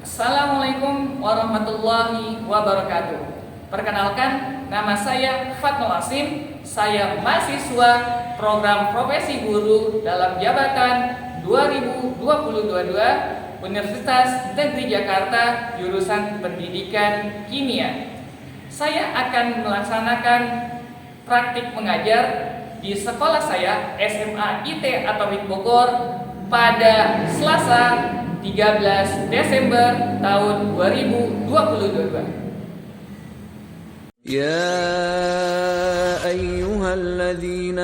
Assalamualaikum warahmatullahi wabarakatuh. Perkenalkan, nama saya Fatnul Asim. Saya mahasiswa program profesi guru dalam jabatan 2022 Universitas Negeri Jakarta, jurusan Pendidikan Kimia. Saya akan melaksanakan praktik mengajar di sekolah saya SMA IT Atomic Bogor pada Selasa 13 Desember tahun 2022. يا أيها الذين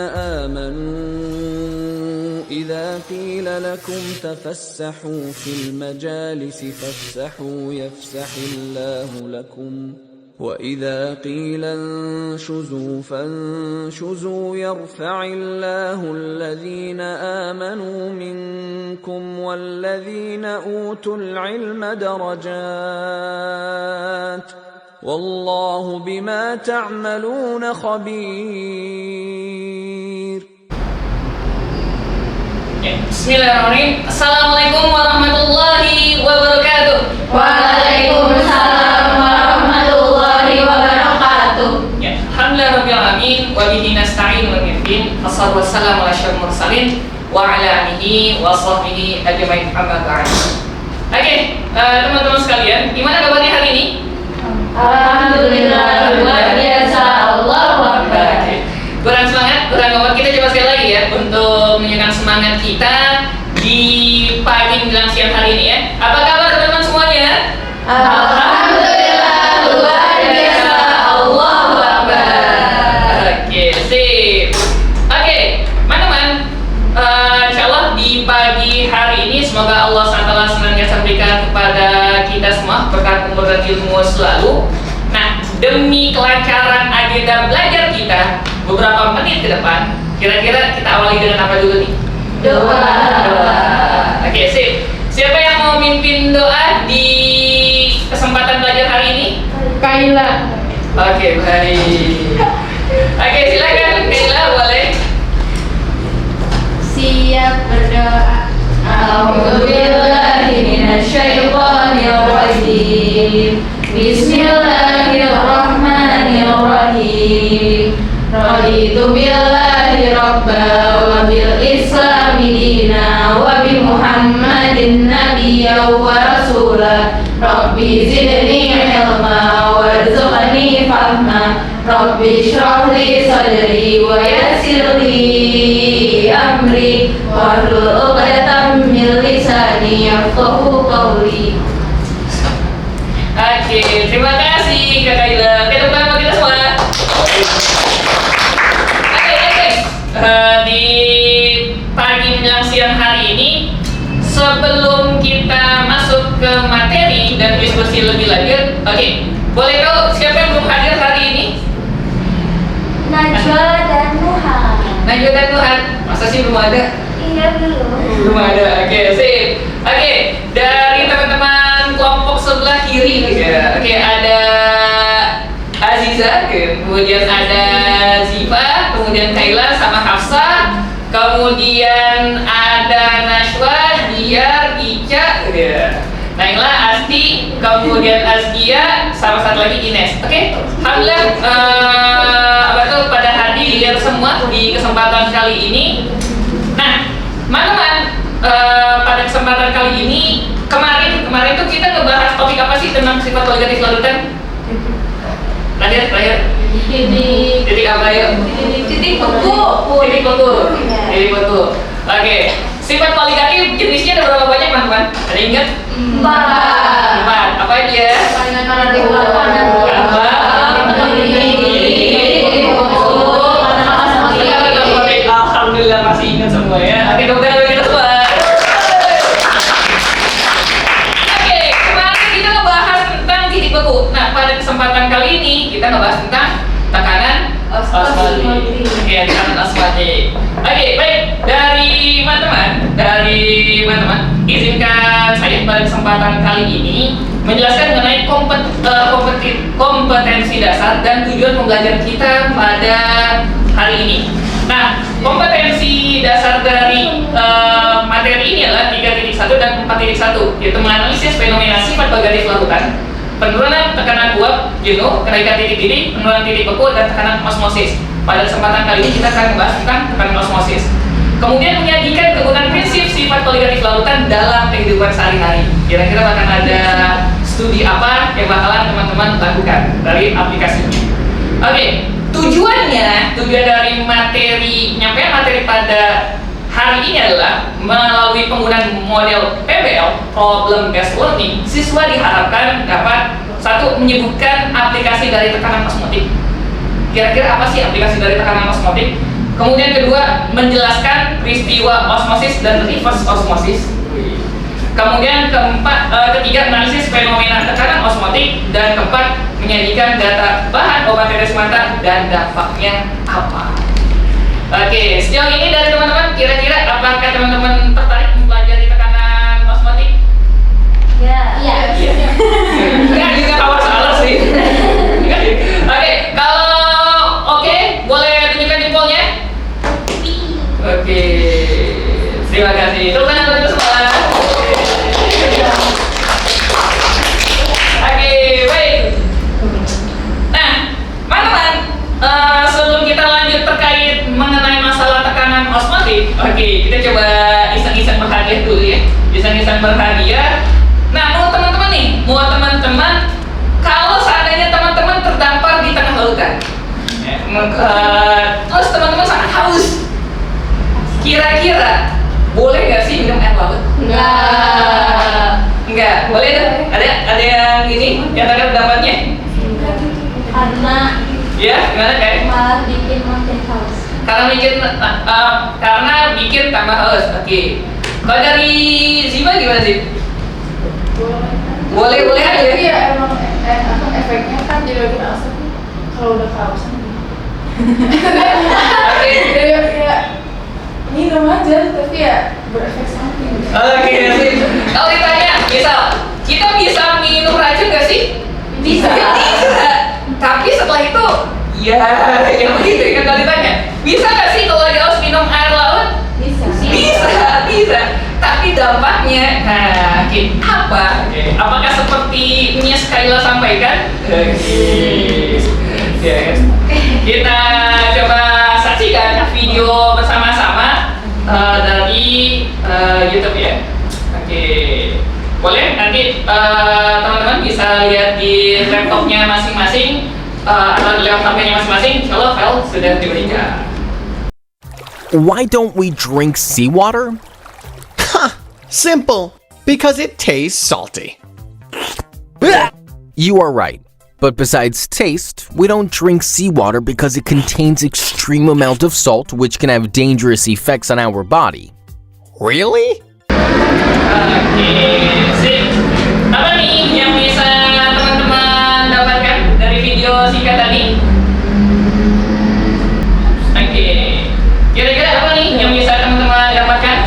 آمنوا إذا قيل لكم تفسحوا في المجالس فافسحوا يفسح الله لكم وإذا قيل انشزوا فانشزوا يرفع الله الذين آمنوا منكم والذين أوتوا العلم درجات والله بما تعملون خبير. Bismillahirrahmanirrahim. Assalamualaikum warahmatullahi wabarakatuh. Waalaikumsalam warahmatullahi wabarakatuh. Alhamdulillahirabbil alamin wa bihi nasta'in wa nasta'in. Wassalatu wassalamu ala asyrofil mursalin wa ala alihi wa sahbihi ajmain amma ba'd. Oke, teman-teman sekalian, gimana kabarnya hari ini? Alhamdulillah luar biasa, Allahu Akbar. Kurang semangat, kurang kompak. Kita coba sekali lagi ya untuk menunjukkan semangat kita di pagi menjelang siang hari ini ya. Apa kabar teman-teman semuanya? Alhamdulillah luar biasa, Allahu Akbar. Oke, sip. Oke, teman-teman, insyaallah di pagi hari ini semoga Allah SWT senantiasa berikan kepada kita semua berkat umur dan ilmu selalu. Nah, demi kelancaran agenda belajar kita beberapa menit ke depan, kira-kira kita awali dengan apa dulu nih? Doa. Oke, sip. Siapa yang mau mimpin doa di kesempatan belajar hari ini? Kaila. Oke, baik. Oke, silakan Kaila, boleh. Siap berdoa. A'udzubillahi minasyaitonir rajim. Bismillahirrahmanirrahim. Raditu billahi rabba wa bil islami dina wa bi Muhammadin nabiyya wa rasula. Rabbi zidni ilma warzuqni fahma. Rabbi shrah li sadri wa yassir li amri wahlul 'uqdatam min lisani yafqahu qawli. Oke, terima kasih Kak Kaila. Oke, tepuk tangan kita semua. Oke. Di pagi menjelang siang hari ini, sebelum kita masuk ke materi dan diskusi lebih lanjut, oke, boleh tahu siapa yang belum hadir hari ini? Najwa dan Nuha. Najwa dan Tuhan. Masa sih belum ada? Iya belum. Belum ada. Oke, sip. Oke, dari teman-teman kelompok sebelah kiri ya. Oke, ada Aziza, kemudian ada Ziva, kemudian Kaila sama Hafsa, kemudian ada Najwa, Diar, Ica, Naila, Asti, kemudian Azkia, sama satu lagi Ines. Oke, alhamdulillah pada hadir semua di kesempatan kali ini. Nah, teman-teman, pada kesempatan kali ini kemarin tuh kita ngebahas topik apa sih tentang sifat kualitatif larutan? Terakhir. Titik apa ya? Titik beku. Titik beku. Oke. Sifat kualitatif jenisnya ada berapa banyak, teman-teman? Ada ingat? 4. Apa aja? Alhamdulillah masih ingat semua ya. Oke, dokter kita semua. Oke, kemarin kita ngebahas tentang titik beku. Nah, pada kesempatan kali ini kita ngebahas tentang tekanan osmotik. Oke, tekanan osmotik. Oke, baik. Dari teman-teman, izinkan saya pada kesempatan kali ini menjelaskan mengenai kompetensi dasar dan tujuan pembelajaran kita pada hari ini. Nah, kompetensi dasar dari materi ini adalah 3.1 dan 4.1, yaitu menganalisis fenomena sifat bagatif lautan, penurunan tekanan uap, jenuh, kenaikan titik didih, penurunan titik beku, dan tekanan osmosis. Pada kesempatan kali ini kita akan membahas tentang tekanan osmosis. Kemudian menyajikan kegunaan prinsip sifat koligatif lautan dalam kehidupan sehari-hari. Kira-kira akan ada studi apa yang bakalan teman-teman lakukan dari aplikasi ini. Oke, tujuan dari penyampaian materi pada hari ini adalah melalui penggunaan model PBL (Problem Based Learning), siswa diharapkan dapat satu menyebutkan aplikasi dari tekanan osmotik. Kira-kira apa sih aplikasi dari tekanan osmotik? Kemudian kedua, menjelaskan peristiwa osmosis dan reverse osmosis. Kemudian ketiga, analisis fenomena tekanan osmotik, dan keempat, menyajikan data bahan obat tetes mata dan dampaknya apa. Oke, sejauh ini dari teman-teman, kira-kira apakah teman-teman tertarik mempelajari tekanan osmotik? Ya. Enggak juga awas salah sih. Oke, kalau oke, boleh tunjukkan jempolnya. Oke, terima kasih. Tepuk tangan untuk semua. Oke, baik. Nah, teman-teman, sebelum kita lanjut terkait mengenai masalah tekanan osmotik, oke, kita coba iseng-iseng berhadiah dulu ya. Iseng-iseng berhadiah. Nah, menurut teman-teman, kalau seandainya teman-teman terdampar di tengah lautan, ya, terus teman-teman sangat haus, kira-kira boleh nggak sih minum air laut? Enggak. Boleh tuh? Ada yang ini yang terdapat dampaknya? Karena Ya, gimana kayak? malah bikin makin haus. Karena bikin tambah haus. Oke. Kalau dari Ziva gimana sih? Boleh aja. Tapi ya emang efeknya kan jadi lebih asam kalau udah kehausan. Oke. Ya minum aja tapi ya berefek samping. Oke. Kalau ditanya, misal kita bisa minum racun nggak sih? Bisa. Bisa. Tapi setelah itu, ya yang begitu kan kalau ditanya, bisa nggak sih kalau dia harus minum air laut? Bisa. Tapi dampaknya, nah, apa? Apakah seperti Mies Kaila sampaikan? Ya, kita coba saksikan video bersama-sama dari YouTube ya. Oke, boleh nanti teman-teman bisa lihat di laptopnya masing-masing atau di laptopnya masing-masing. Kalau file sudah diberikan. Why don't we drink seawater? Simple. Because it tastes salty. You are right. But besides taste, we don't drink seawater because it contains extreme amount of salt which can have dangerous effects on our body. Really? Oke, sip. Apa nih yang bisa teman-teman dapatkan dari video singkat tadi? Oke, kira-kira apa nih yang bisa teman-teman dapatkan?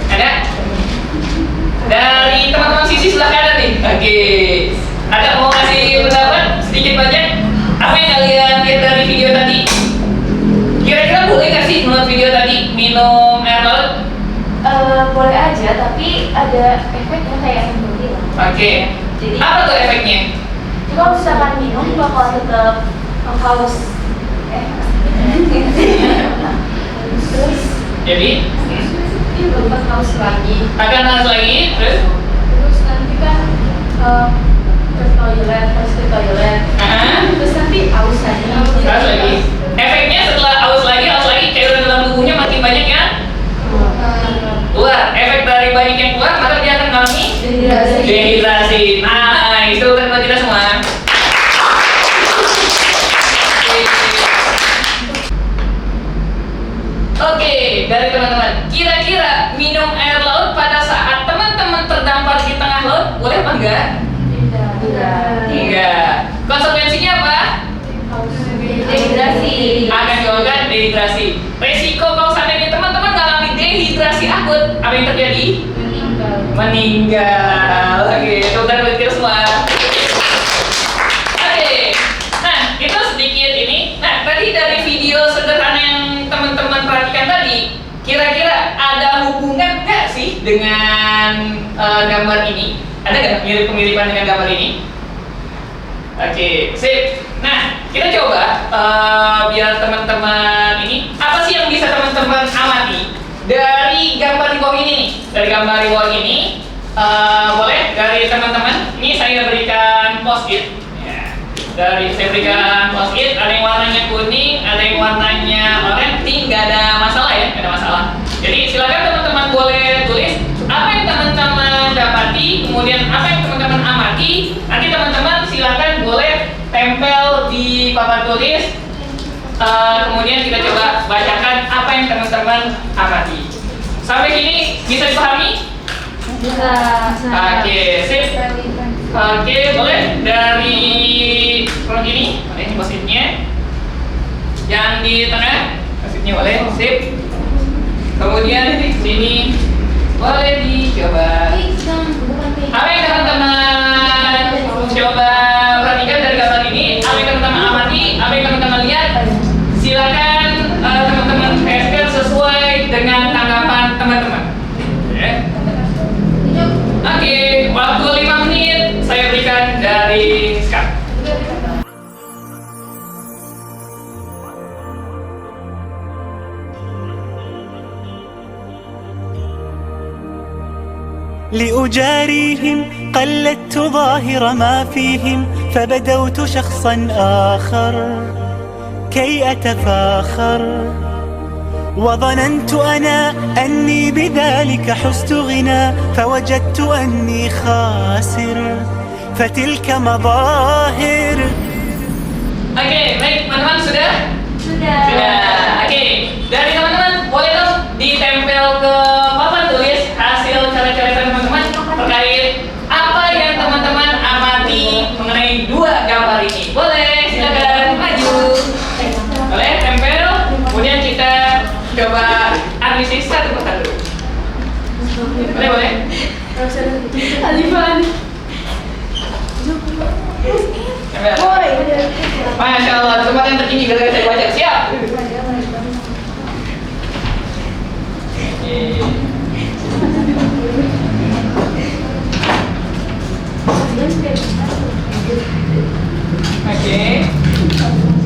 Ada? Dari teman-teman sisi sebelah kanan nih. Oke, ada mau kasih pendapat sedikit banyak? Apa yang kalian lihat dari video tadi? Kira-kira boleh nggak sih menurut video tadi minum air laut? Boleh aja, tapi ada efeknya kayak yang gue bilang. Oke. Jadi Apa tuh efeknya? kalau misalkan minum bakal tetap haus. Terus Jadi bakal haus lagi. akan harus lagi terus? Terus nanti kan harus ke toilet. Terus nanti haus lagi. Harus lagi. Efeknya setelah haus lagi cairan dalam tubuhnya makin banyak ya? Keluar. Efek dari banyak yang keluar maka dia akan mengalami dehidrasi. Nah, itu kan buat kita semua. Oke, dari teman-teman, kira-kira minum air laut pada saat teman-teman terdampar di tengah laut boleh apa enggak? Enggak. Konsekuensinya apa? Dehidrasi. Akan menyebabkan dehidrasi. Resiko kalau seandainya teman-teman mengalami dehidrasi akut, apa yang terjadi? Meninggal. Oke, itu udah buat kita semua. Oke. Nah, itu sedikit ini. Nah, tadi dari video dengan gambar ini? Ada nggak mirip-miripan dengan gambar ini? Oke, sip. Nah, kita coba biar teman-teman ini apa sih yang bisa teman-teman amati dari gambar di bawah ini nih? Dari gambar di bawah ini, boleh dari teman-teman. Ini saya berikan post-it. Ya. Saya berikan post-it. Ada yang warnanya kuning, ada yang warnanya oranye. Nggak ada masalah ya, nggak ada masalah. Jadi silakan teman-teman boleh tulis apa yang teman-teman dapati, kemudian apa yang teman-teman amati. Nanti teman-teman silakan boleh tempel di papan tulis. Kemudian kita coba bacakan apa yang teman-teman amati. Sampai sini bisa dipahami? Bisa. Oke, sip. Oke, boleh dari front ini. Ini post-itnya. Yang di tengah, post-itnya boleh. Sip. Kemudian di sini boleh dicoba. Apa yang teman-teman coba perhatikan dari gambar ini? Apa yang teman-teman amati? Apa yang teman-teman lihat? Silakan teman-teman teskan sesuai dengan tanggapan teman-teman. Oke, waktu 5 menit saya berikan dari sekarang. لأجاريهم قلدت ظاهر ما فيهم فبدوت شخصا آخر كي أتفاخر وظننت أنا أني بذلك حزت غنى فوجدت أني خاسر فتلك مظاهر. Oke, baik teman-teman sudah? Sudah. Oke, dari teman-teman boleh dong ditempel ke papan tulis hasil coret-coretan teman-teman terkait apa yang teman-teman amati mengenai dua gambar ini. Boleh, silakan maju. Boleh tempel, kemudian kita coba analisis satu persatu. Boleh, boleh. Alifan. Tempel. Masya Allah, tempat yang tertinggi gara-gara saya baca. Siap. Oke.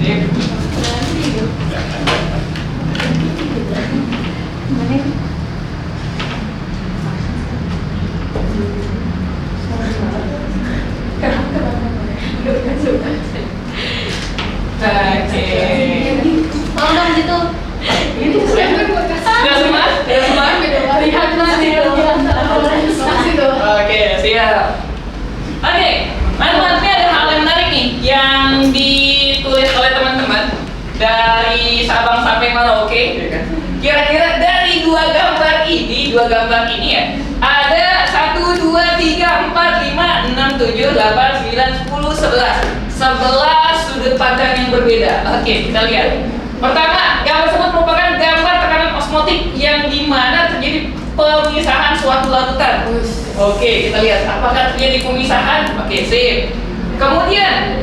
Sip. Oke. Tolong dong situ. Sudah semua? Sudah semua? Lihat nanti. Oke, siap. Oke, teman-teman, ini ada hal yang menarik nih yang ditulis oleh teman-teman dari Sabang sampai Merauke. Kira-kira dari dua gambar ini ya, ada 1, 2, 3, 4, 5, 6, 7, 8, 9, 10, 11 sudut pandang yang berbeda. Oke, kita lihat. Pertama, gambar tersebut merupakan gambar tekanan osmotik yang dimana terjadi pemisahan suatu larutan. Oke, kita lihat apakah terjadi pemisahan. Oke, sip. Kemudian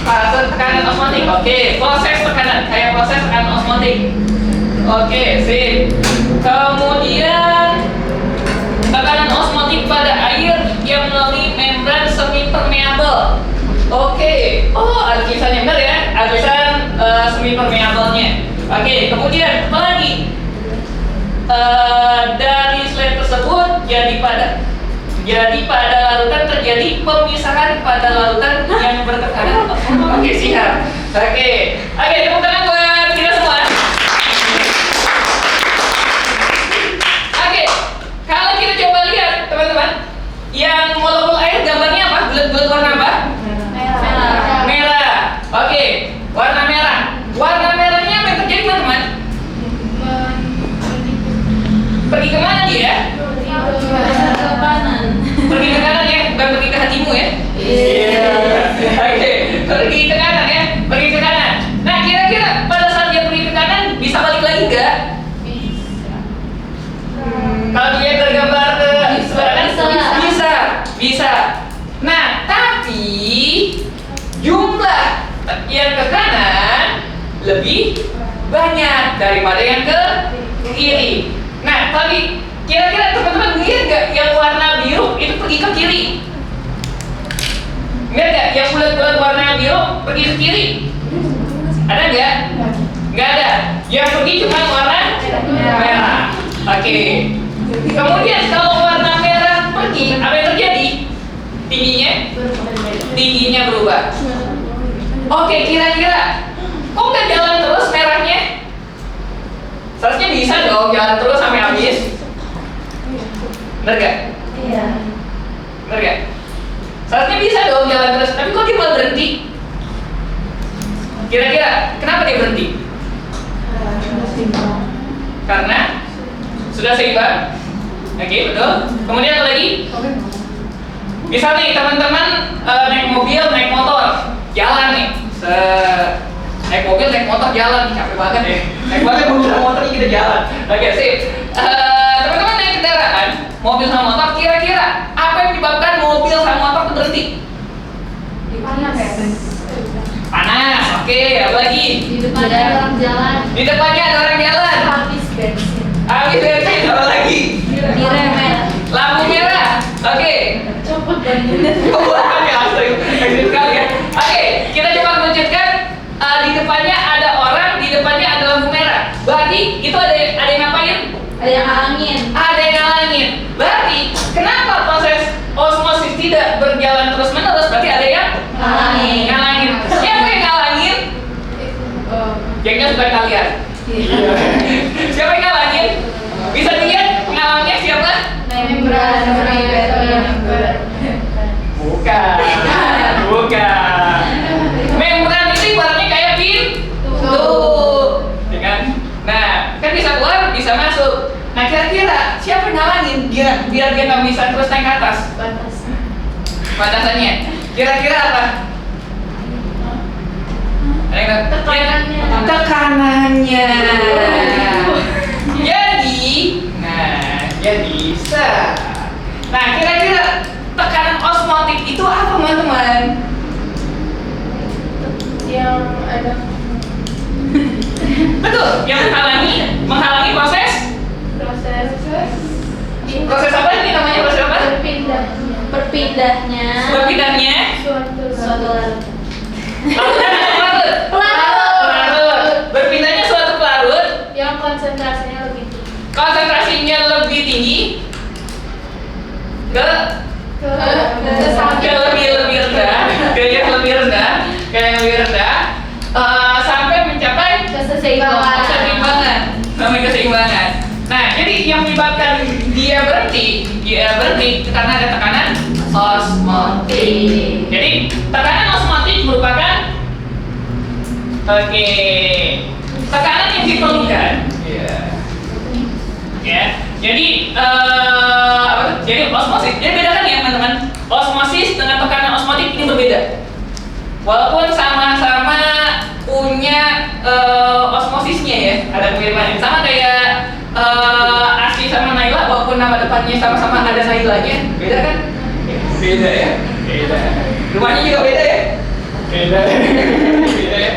fase tekanan osmotik. Oke, proses tekanan kayak proses tekanan osmotik. Oke, sip. Kemudian tekanan osmotik pada air yang melalui membran semi permeabel. Oke, oh ada tulisannya benar ya, ada tulisan semi permeabelnya. Oke, kemudian apa lagi? Dari slide tersebut jadi pada larutan terjadi pemisahan pada larutan yang bertekanan. Oke, siap. Oke, tepuk tangan buat kita semua. Oke, kalau kita coba lihat teman-teman, yang molekul air gambarnya apa? Bulat-bulat warna apa? Merah. Oke, warna merah. Warna merahnya apa yang terjadi teman-teman? Pergi kemana dia? Ke kanan. Pergi ke kanan ya, bukan pergi ke hatimu ya? Iya. Oke, pergi ke kanan ya, pergi ke kanan. Nah, kira-kira pada saat dia pergi ke kanan bisa balik lagi nggak? Kalau dilihat dari gambar ke sebelah kanan, bisa. Nah, tapi jumlah yang ke kanan lebih banyak daripada yang ke kiri. Nah, tadi kira-kira teman-teman lihat nggak yang warna biru itu pergi ke kiri? Lihat nggak yang bulat-bulat warna biru pergi ke kiri? Ada nggak? Nggak ada. Yang pergi cuma warna merah. Oke. Kemudian kalau warna merah pergi, apa yang terjadi? Tingginya berubah. Oke, kira-kira kok nggak jalan terus merahnya? Seharusnya bisa dong jalan terus sampai habis. Bener gak? Iya. Bener gak? Seharusnya bisa dong jalan terus, tapi kok dia malah berhenti? Kira-kira kenapa dia berhenti? Karena sudah seimbang. Oke, betul. Kemudian apa lagi? Misal nih teman-teman naik mobil, naik motor, jalan nih. Naik mobil, naik motor, jalan. Capek banget ya. Naik mobil sama motor kita jalan. Oke, sip. Teman-teman naik kendaraan, mobil sama motor, kira-kira apa yang menyebabkan mobil sama motor itu berhenti? Panas. Oke, apa lagi? Di depannya ada orang jalan. Di depannya ada orang jalan. Habis bensin. Habis bensin, apa lagi? Direm. Lampu merah. Oke. Copot bannya. Oke, langsung. Ekstrim sekali ya. Oke, kita coba menunjukkan di depannya ada orang, di depannya ada lampu merah. Berarti itu ada yang ngapain? Ada yang ngalangin. Ada yang ngalangin. Berarti kenapa proses osmosis tidak berjalan terus menerus? Berarti ada yang ngalangin. Siapa yang ngalangin? Gengnya bukan kalian. Siapa yang ngalangin? Bisa dilihat pengalangnya siapa? Membran. Bukan. Bukan. Membran itu ibaratnya kayak pintu, ya kan? Nah, kan bisa keluar, bisa masuk. Nah, kira-kira siapa yang ngalangin biar dia nggak bisa terus naik ke atas? Batasannya. Kira-kira apa? Tekanannya. Tekanannya. Jadi bisa. Nah, kira-kira tekanan osmotik itu apa, teman-teman? Yang ada Betul, yang menghalangi proses apa ini namanya, proses apa? Berpindahnya suatu pelarut. Berpindahnya suatu pelarut yang konsentrasinya lebih tinggi ke yang lebih rendah sampai mencapai keseimbangan. Nah, jadi yang menyebabkan dia berhenti karena ada tekanan osmotik. Jadi tekanan osmotik merupakan tekanan yang diperlukan. Ya. Jadi jadi osmosis. Jadi bedakan ya, teman-teman. Osmosis dengan tekanan osmotik ini berbeda. Walaupun sama-sama punya osmosisnya ya, ada kemiripan. Sama kayak Asli sama Naila, walaupun nama depannya sama-sama ada Nailanya, beda kan? Beda ya. Beda. Rumahnya juga beda ya. Beda ya.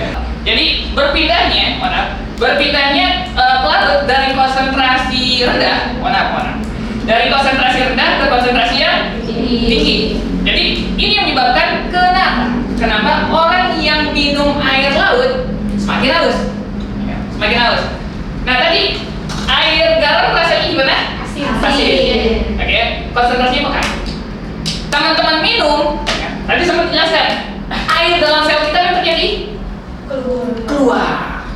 Jadi berpindahnya pelarut dari konsentrasi rendah, dari konsentrasi rendah ke konsentrasi yang tinggi. Jadi ini yang menyebabkan kenapa orang yang minum air laut semakin haus. Nah, tadi air garam rasanya gimana? Asin. Oke, konsentrasinya apa? Teman-teman minum, tadi sempat jelaskan, air dalam sel kita yang terjadi keluar.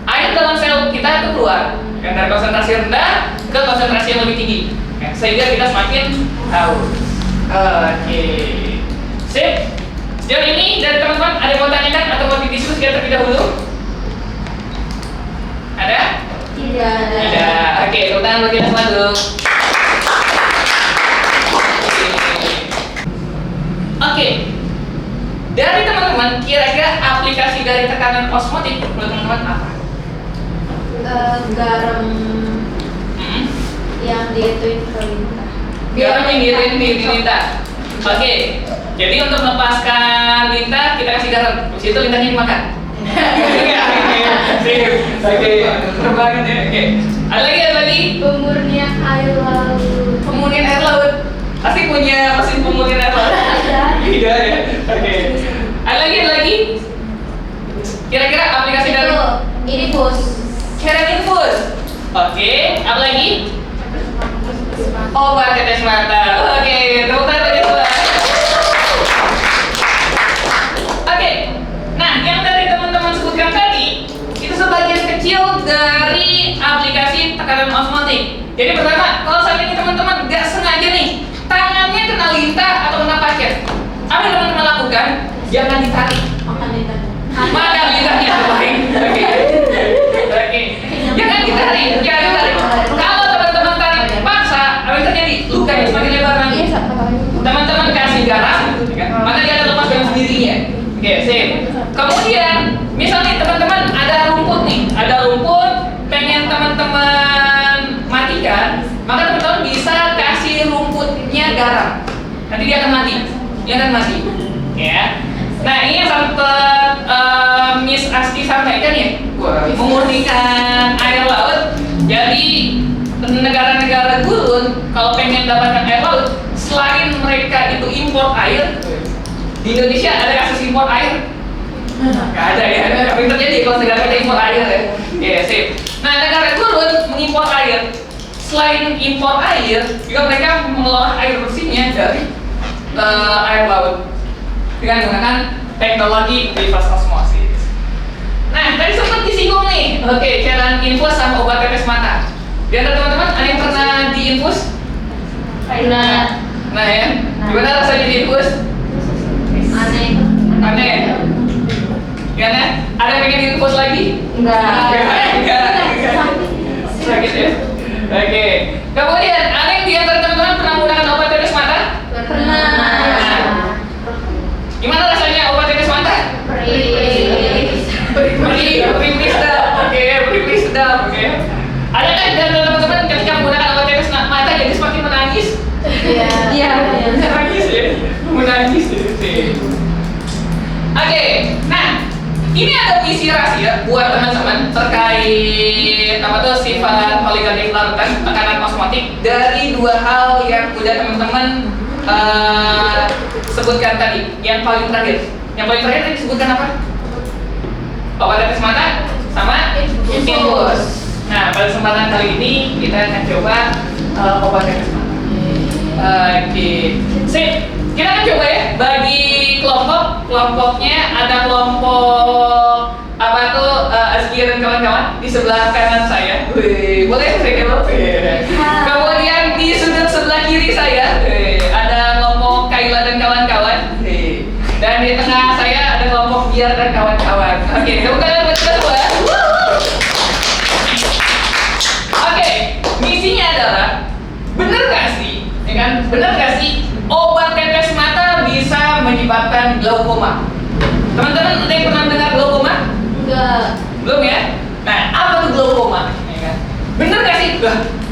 Air dalam sel kita itu keluar dari konsentrasi rendah ke konsentrasi yang lebih tinggi, sehingga kita semakin haus. Oke, sip. Sejauh ini dari teman-teman ada yang mau tanyakan atau mau didiskusikan terlebih dahulu? Ada? Tidak. Oke, tepuk tangan bagi Nasma dulu. Oke. Dari teman-teman, kira-kira aplikasi dari tekanan osmotik menurut teman-teman apa? Garam yang diituin ke lintah. Garam yang diituin di lintah. Oke. Jadi untuk melepaskan lintah kita kasih garam. Habis itu lintahnya dimakan. Oke, keren banget ya. Oke. Ada lagi? Pemurnian air laut. Pemurnian air laut. Pasti punya mesin pemurnian air laut. Tidak ya. Oke. Ada lagi? Kira-kira aplikasi dari Ini bos. Keren Infus. Oke, apa lagi? Obat tetes mata. Oke, tepuk tangan bagi semua. Oke, nah yang dari teman-teman sebutkan tadi itu sebagian kecil dari aplikasi tekanan osmotik. Jadi pertama, kalau saat ini teman-teman nggak sengaja nih tangannya kena lintah atau kena paket, apa yang teman-teman lakukan? Jangan ditarik. Makan lintahnya terbaik. Oke. Jangan ditarik. Kalau teman-teman tarik paksa, apa yang terjadi? Lukanya semakin lebar nanti. Teman-teman kasih garam, maka dia akan lepas dengan sendirinya. Oke, sip. Kemudian, misalnya teman-teman ada rumput nih, pengen teman-teman matikan, maka teman-teman bisa kasih rumputnya garam. Nanti dia akan mati. Ya. Nah, ini yang sempat Miss Asti sampaikan ya, memurnikan air laut. Jadi negara-negara gurun kalau pengen dapatkan air laut, selain mereka itu impor air, di Indonesia ada kasus impor air? Nggak ada ya. Apa yang terjadi kalau negara kita impor air ya? Ya, sip. Nah, negara gurun mengimpor air. Selain impor air, juga mereka mengolah air bersihnya dari air laut dengan menggunakan teknologi reverse osmosis. Nah, tadi sempat disinggung nih. Oke, cairan infus sama obat tetes mata. Di antara teman-teman ada yang pernah diinfus? Pernah. Nah ya, gimana rasanya diinfus? Aneh. Gimana? Ada yang pengen diinfus lagi? Enggak. Sakit ya? Oke. Kemudian, ada yang di antara teman-teman pernah menggunakan obat tetes mata? Pernah. Gimana rasanya obat tetes mata? Beri sedap. Oke. Ada kan dari teman-teman ketika menggunakan obat tetes mata jadi semakin menangis? Iya. Menangis ya? Menangis ya? Oke. Nah, ini ada misi rahasia buat teman-teman terkait sifat poligatif larutan tekanan osmotik dari dua hal yang udah teman-teman sebutkan tadi. Yang paling terakhir tadi disebutkan apa? Obat tetes mata sama infus. Nah, pada kesempatan kali ini kita akan coba obat tetes mata. Oke, sip. Kita akan coba ya bagi kelompoknya ada kelompok Azkia dan kawan-kawan di sebelah kanan saya. Wih, boleh saya dulu? Kemudian di sudut sebelah kiri saya ada kelompok Kaila dan kawan-kawan. Dan di tengah saya ada kelompok Biar dan kawan-kawan. Oke, kamu kalian buat kita semua. Oke, misinya adalah bener gak sih? Ya kan? Bener gak sih obat tetes mata bisa menyebabkan glaukoma? Teman-teman ada yang pernah dengar glaukoma? Enggak. Belum ya? Nah, apa tuh glaukoma? Ya kan? Bener gak sih?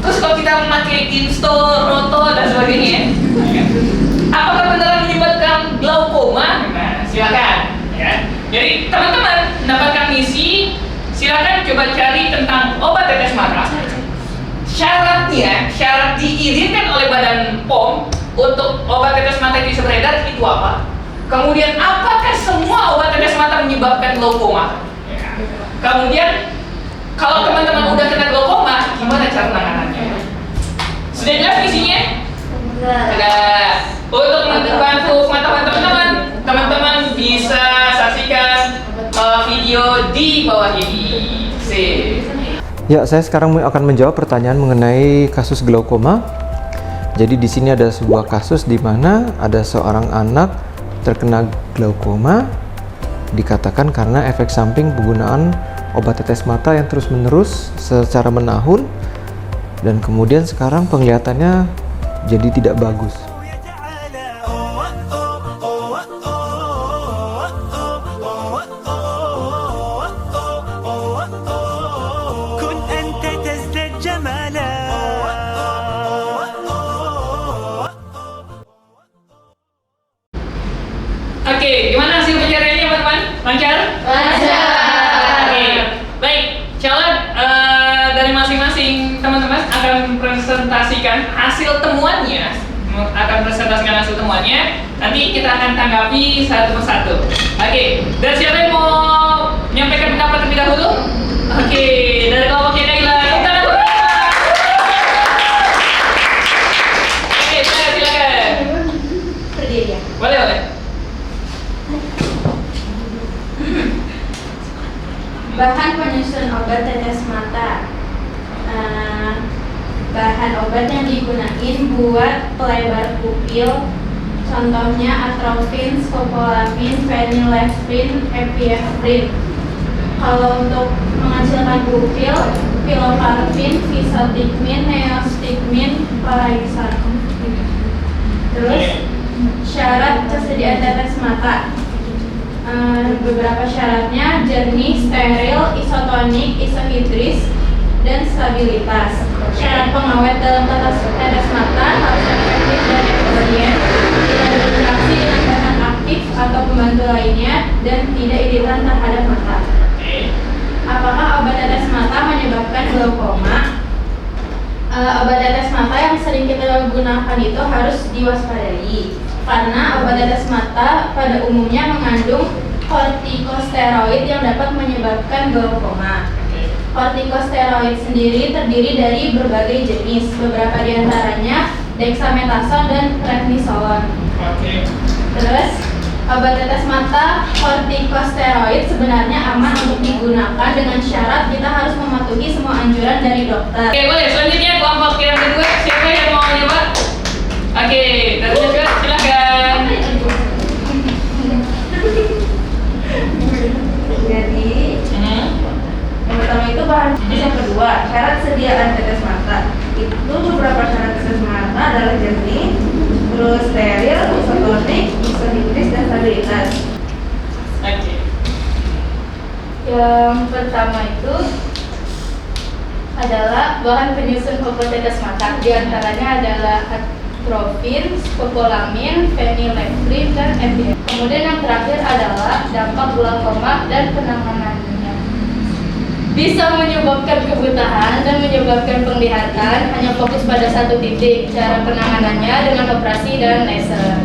Terus kalau kita memakai insto, roto dan sebagainya, ya kan? Apakah beneran menyebabkan glaukoma? Nah, silakan. Ya. Jadi teman-teman mendapatkan misi, silakan coba cari tentang obat tetes mata. Syarat diizinkan oleh Badan POM untuk obat tetes mata itu bisa beredar itu apa? Kemudian apakah semua obat tetes mata menyebabkan glaukoma? Kemudian kalau teman-teman udah kena glaukoma, gimana cara penanganannya? Sudah jelas misinya? Sudah. Untuk membantu teman-teman bisa saksikan video di bawah ini. Sip. Ya, saya sekarang akan menjawab pertanyaan mengenai kasus glaukoma. Jadi di sini ada sebuah kasus di mana ada seorang anak terkena glaukoma, dikatakan karena efek samping penggunaan obat tetes mata yang terus-menerus secara menahun, dan kemudian sekarang penglihatannya jadi tidak bagus. Oke, gimana hasil pencariannya teman-teman? Lancar? Lancar. mempresentasikan hasil temuannya, nanti kita akan tanggapi satu persatu. Oke, dan siapa yang mau menyampaikan pendapat terlebih dahulu? Oke, dari kelompoknya Naila. Oke, silakan. Berdiri ya. Boleh. Bahan penyusun obat tetes mata. Bahan obat yang digunakan buat pelebar pupil, contohnya atropin, scopolamin, phenylephrine, epinephrine. Kalau untuk menghasilkan pupil, pilocarpin, fisotidmin, neostigmin, paraxan. Terus syarat kesediaan tetes mata. Beberapa syaratnya jernih, steril, isotonik, isohidris, dan stabilitas. Syarat pengawet dalam tetes mata harus efektif dan efisien, tidak berinteraksi dengan bahan aktif atau pembantu lainnya, dan tidak iritan terhadap mata. Apakah obat tetes mata menyebabkan glaukoma? Obat tetes mata yang sering kita gunakan itu harus diwaspadai, karena obat tetes mata pada umumnya mengandung kortikosteroid yang dapat menyebabkan glaukoma. Kortikosteroid sendiri terdiri dari berbagai jenis, beberapa diantaranya dexamethasone dan prednisolon. Terus, obat tetes mata kortikosteroid sebenarnya aman untuk digunakan dengan syarat kita harus mematuhi semua anjuran dari dokter. Oke, boleh. Selanjutnya kelompok yang kedua, siapa yang mau nyoba? Oke, dari juga silakan. Jadi, yang pertama itu bahan yang kedua, syarat sediaan tetes mata. Itu beberapa syarat tetes mata adalah jernih, terus steril, isotonik, isohidris, dan stabilitas. Oke. Yang pertama itu adalah bahan penyusun obat tetes mata. Di antaranya adalah atropin, scopolamin, phenylephrine, dan epinephrine. Kemudian yang terakhir adalah dampak glaukoma dan penanganannya. Bisa menyebabkan kebutahan dan menyebabkan penglihatan, hanya fokus pada satu titik. Cara penanganannya dengan operasi dan laser.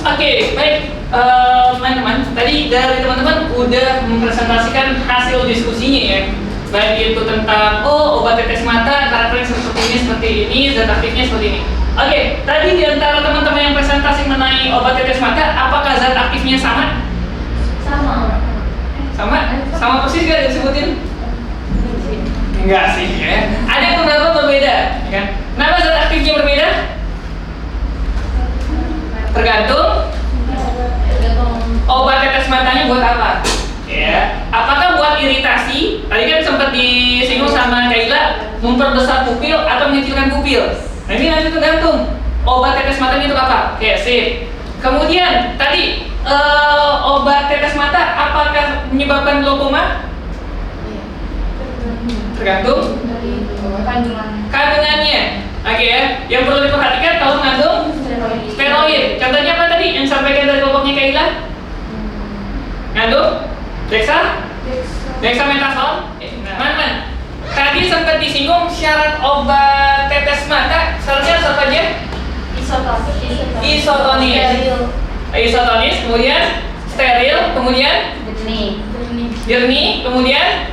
Oke, baik. Teman-teman, tadi dari teman-teman udah mempresentasikan hasil diskusinya ya. Baik itu tentang obat tetes mata, karakternya seperti ini, zat aktifnya seperti ini. Oke, tadi di antara teman-teman yang presentasi mengenai obat tetes mata, apakah zat aktifnya sama? Sama persis gak disebutin? Enggak sih ya. Ada beberapa berbeda, ya kan? Kenapa zat aktifnya berbeda? Tergantung obat tetes matanya buat apa? Ya, apakah buat iritasi? Tadi kan sempat disinggung sama Kaila, memperbesar pupil atau mengecilkan pupil. Nah ini nanti tergantung obat tetes matanya itu apa. Oke, sip. Kemudian tadi obat tetes mata apakah menyebabkan glaukoma? Tergantung kandungannya. Oke ya, yang perlu diperhatikan kalau mengandung steroid. Contohnya apa tadi yang sampaikan dari kelompoknya Kaila? Ngandung dexamethasone. Mana? Tadi sempat disinggung syarat obat tetes mata. Syaratnya apa aja? Isotonis, kemudian steril, kemudian jernih, kemudian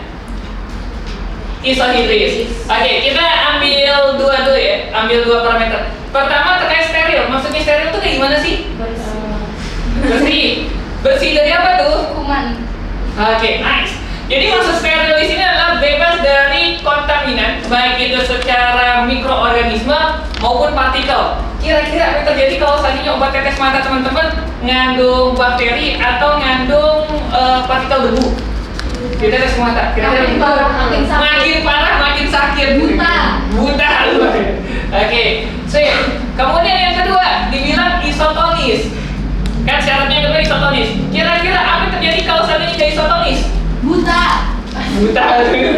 isohidris. Oke, kita ambil dua dulu ya. Ambil dua parameter. Pertama terkait steril. Maksudnya steril itu kayak gimana sih? Bersih dari apa tuh? Kuman. Oke, nice. Jadi maksud steril di sini adalah bebas dari kontaminan, baik itu secara mikroorganisme maupun partikel. Kira-kira apa yang terjadi kalau seandainya obat tetes mata teman-teman ngandung bakteri atau ngandung partikel debu di tetes mata? Kira-kira makin parah, makin sakit. Buta. Oke, sip. Kemudian yang kedua dibilang isotonis. Kan syaratnya kedua isotonis. Kira-kira apa yang terjadi kalau seandainya tidak isotonis? Buta,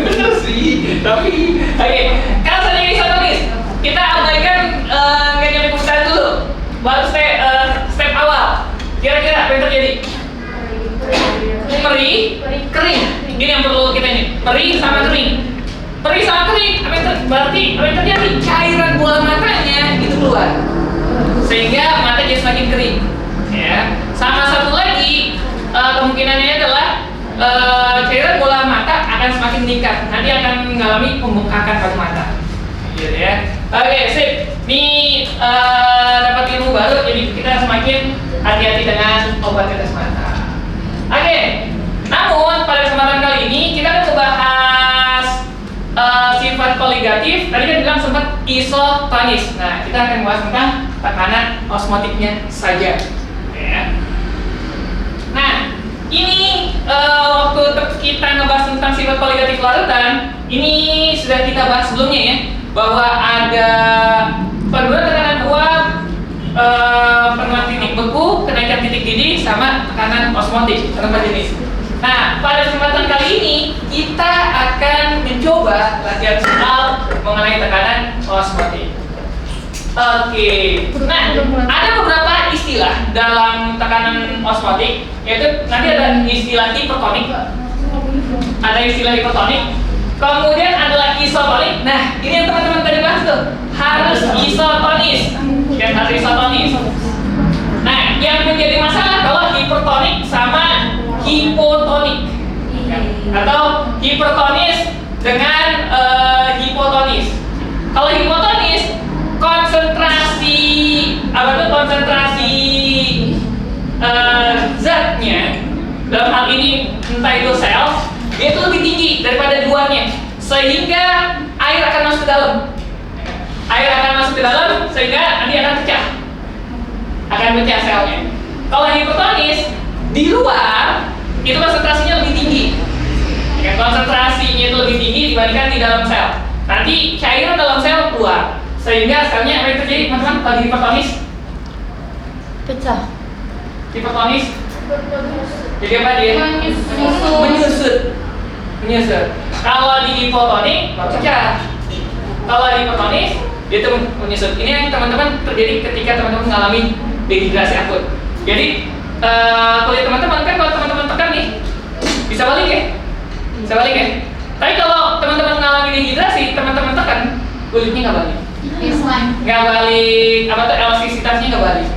bener sih. Tapi, oke. Kalau seandainya isotonis, kita abaikan nggak nyampe buta dulu. Baru step awal. Kira-kira apa yang terjadi? Kering. Ini yang perlu kita ini. perih sama kering. Perih sama kering, berarti apa yang terjadi? Cairan bola matanya itu keluar, sehingga mata jadi semakin kering. Ya. Sama satu lagi kemungkinannya adalah cairan bola mata akan semakin meningkat. Nanti akan mengalami pembengkakan pada mata. Gitu ya. Oke, sip. Ini dapat ilmu baru, jadi kita semakin hati-hati dengan obat tetes mata. Oke. Namun pada kesempatan kali ini kita akan membahas sifat koligatif. Tadi kan bilang sempat isotonis. Nah, kita akan membahas tentang tekanan osmotiknya saja. Ya. Nah, ini waktu kita ngebahas tentang sifat koligatif larutan, ini sudah kita bahas sebelumnya ya, bahwa ada penurunan tekanan uap, penurunan titik beku, kenaikan titik didih, sama tekanan osmotik, ada 4 jenis. Nah, pada kesempatan kali ini kita akan mencoba latihan soal mengenai tekanan osmotik. Oke, nah ada beberapa istilah dalam tekanan osmotik, yaitu nanti ada istilah hipertonik, ada istilah hipertonik, kemudian adalah isotonik. Nah, ini yang teman-teman tadi bahas tuh, harus isotonis, kan harus isotonis. Nah, yang menjadi masalah kalau hipertonik sama hipotonik, atau hipertonis dengan hipotonis. Kalau hipotonis konsentrasi zatnya dalam hal ini entah itu sel itu lebih tinggi daripada duanya, sehingga air akan masuk ke dalam. Air akan masuk ke dalam sehingga nanti akan pecah selnya. Kalau hipertonis di luar itu konsentrasinya lebih tinggi. Ya, konsentrasinya itu lebih tinggi dibandingkan di dalam sel. Nanti cairan dalam sel keluar, sehingga selnya apa yang terjadi teman-teman kalau di hipertonis? Pecah. Hipertonis jadi apa dia? Menyusut. Kalau di hipotonik baru pecah. Kalau di hipertonis dia itu menyusut. Ini yang teman-teman terjadi ketika teman-teman mengalami dehidrasi akut. Jadi kulit teman-teman kan kalau teman-teman tekan nih bisa balik ya? Tapi kalau teman-teman mengalami dehidrasi, teman-teman tekan kulitnya nggak balik. Nggak balik, elastisitasnya nggak balik.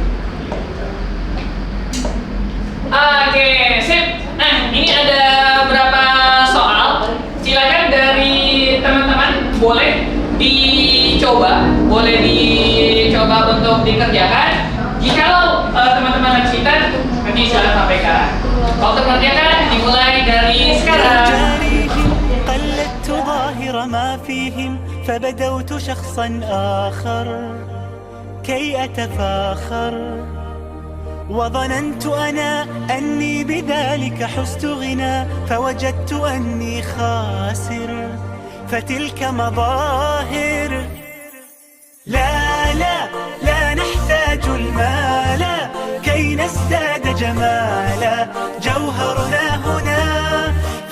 Oke, sip. Nah, ini ada beberapa soal. Silakan dari teman-teman boleh dicoba untuk dikerjakan. Jikalau teman-teman kesulitan, nanti silakan sampaikan. Kalau untuk mengerjakan dimulai dari sekarang. قلدت ظاهر ما فيهم فبدوت شخصا آخر كي أتفاخر وظننت أنا أني بذلك حزت غنى فوجدت أني خاسر فتلك مظاهر لا لا لا نحتاج المال كي نزداد جمالا جوهرنا هنا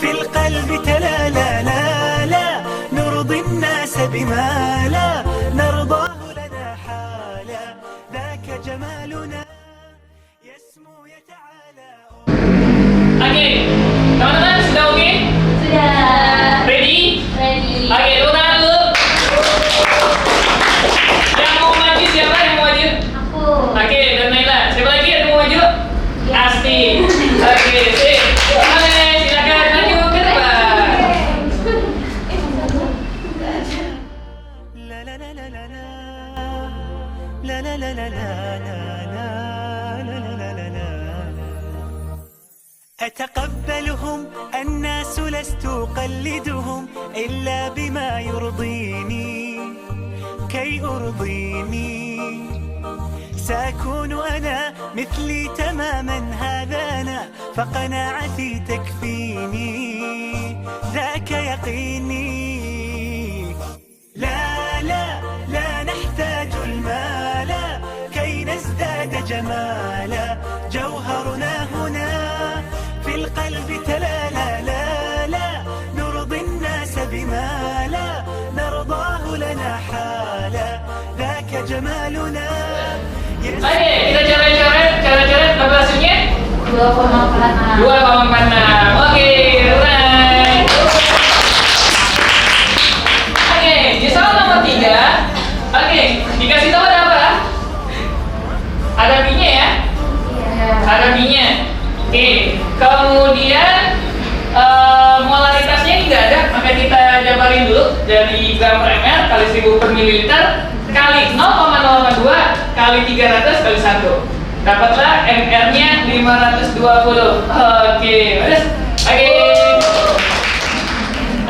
في القلب تلالا لا لا نرضي الناس بما لا نرضاه لنا حالا ذاك جمالنا يسمو يتعالى. Oke, teman-teman sudah oke? Sudah. Ready? Ready. Oke, Luna dulu. Yang mau maju siapa yang mau maju? Aku. Oke, dan Naila. Siapa lagi yang mau maju? Asti. Oke, sip. Oke, silakan maju ke depan. لا لا لا لا لا لا لا لا لا لا أتقبلهم الناس لست أقلدهم إلا بما يرضيني كي أرضيني سأكون أنا مثلي تماما هذا أنا فقناعتي تكفيني ذاك يقيني لا لا لا نحتاج المال كي نزداد جمالا جوهرنا هنا في القلب تلالا لا لا نرضي الناس بما لا نرضاه لنا حالا ذاك جمالنا Oke, kita coret berapa hasilnya? 2,46. 2,46. Oke, right. kita jabarin dulu dari gram per ml kali 1000 per mililiter kali 0,082 kali 300 kali 1. Dapatlah MR-nya 520. Oke, bagus.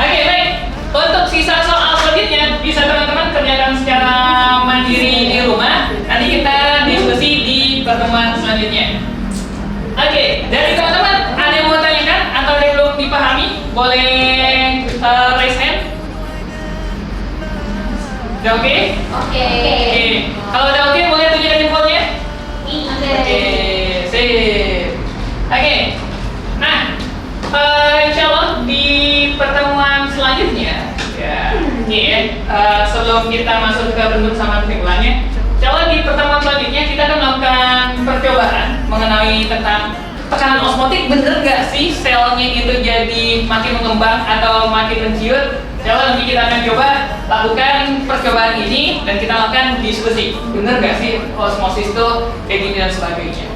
Oke, baik. Untuk sisa soal selanjutnya bisa teman-teman kerjakan secara mandiri di rumah. Nanti kita diskusi di pertemuan selanjutnya. Oke, dari teman-teman ada yang mau tanyakan atau ada yang belum dipahami? Boleh raise hand. Udah oke? Oke. Kalau udah oke, boleh tunjukkan jempolnya. Oke, sip. Oke. Nah, insya Allah di pertemuan selanjutnya, ya, nih ya, sebelum kita masuk ke bentuk sama kesimpulannya, insya Allah di pertemuan selanjutnya kita akan melakukan percobaan mengenai tentang tekanan osmotik. Bener nggak sih selnya itu jadi makin mengembang atau makin menciut? Insya Allah nanti kita akan coba lakukan percobaan ini dan kita lakukan diskusi. Bener nggak sih osmosis itu kayak gini dan sebagainya?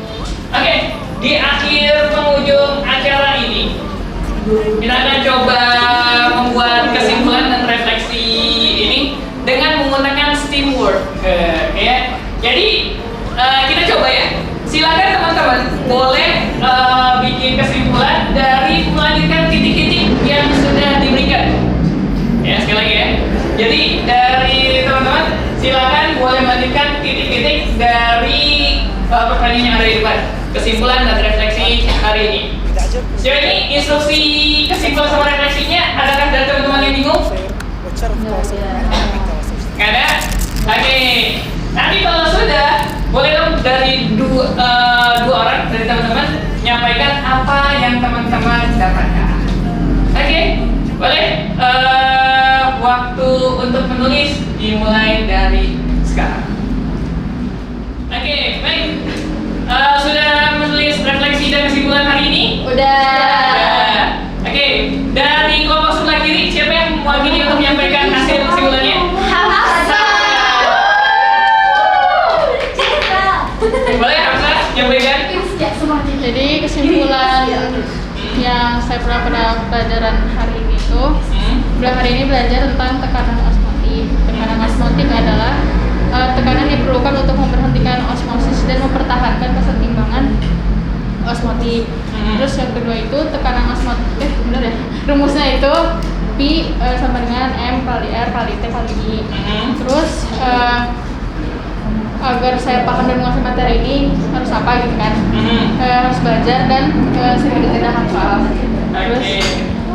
Oke, di akhir penghujung acara ini kita akan coba membuat kesimpulan dan refleksi ini dengan menggunakan steam word. Ya. Jadi kita coba ya. Silakan teman-teman boleh bikin kesimpulan dari melanjutkan titik-titik yang sudah diberikan. Ya, sekali lagi ya. Jadi dari teman-teman silakan boleh melanjutkan titik-titik dari pertanyaan yang ada di depan. Kesimpulan dan refleksi hari ini. Sejauh ini instruksi kesimpulan sama refleksinya adakah dari teman-teman yang bingung? Nggak ada? Oke. Nanti kalau sudah boleh dong dari dua orang dari teman-teman menyampaikan apa yang teman-teman dapatkan. Oke, boleh. Waktu untuk menulis dimulai dari sekarang. Oke, baik. Sudah menulis refleksi dan kesimpulan hari ini? Udah. Oke, dari kelompok sebelah kiri siapa yang mewakili untuk menyampaikan hasil kesimpulannya? Boleh Hamzah nyampaikan? Jadi kesimpulan yang saya pernah pada pelajaran hari ini itu, hari ini belajar tentang tekanan osmotik. Tekanan osmotik adalah tekanan yang diperlukan untuk memberhentikan osmosis dan mempertahankan kesetimbangan osmotik. Terus yang kedua itu tekanan osmotik, bener ya? Rumusnya itu P sama dengan M kali R kali T kali I. Terus agar saya paham dan menguasai materi ini harus apa gitu kan? Harus belajar dan tidak hafal. Terus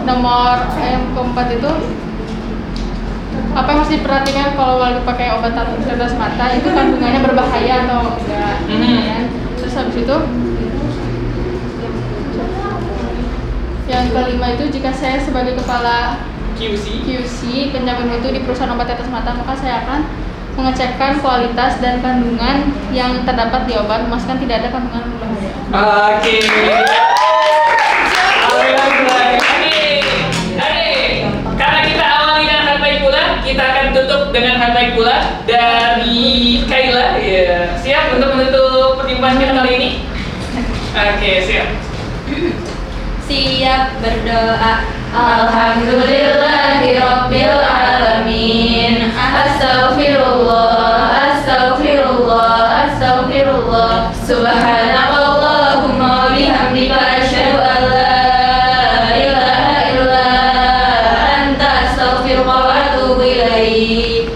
nomor yang keempat itu apa yang harus diperhatikan kalau lagi pakai obat tetes mata itu kandungannya berbahaya atau enggak? Kan? Terus habis itu yang kelima itu jika saya sebagai kepala QC penjamin mutu di perusahaan obat tetes mata maka saya akan mengecekkan kualitas dan kandungan yang terdapat di obat, memastikan tidak ada kandungan berbahaya. Oke. Karena kita awali dengan hal baik pula, kita akan tutup dengan hal baik pula dari Kaila. Ya, siap untuk menutup perjumpaan kita kali ini? Oke, siap. Siap berdoa. Alhamdulillahirabbil alamin. Astaghfirullah, astaghfirullah, astaghfirullah. Subhanallahumma bihamdika asyhadu an la ilaha illa anta astaghfiruka wa atubu ilaik.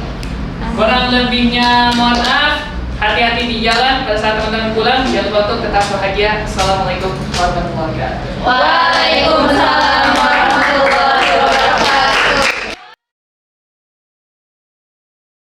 Kurang lebihnya mohon maaf. Hati-hati di jalan pada saat teman-teman pulang. Jangan lupa untuk tetap bahagia. Assalamualaikum warahmatullahi wabarakatuh. Waalaikumsalam.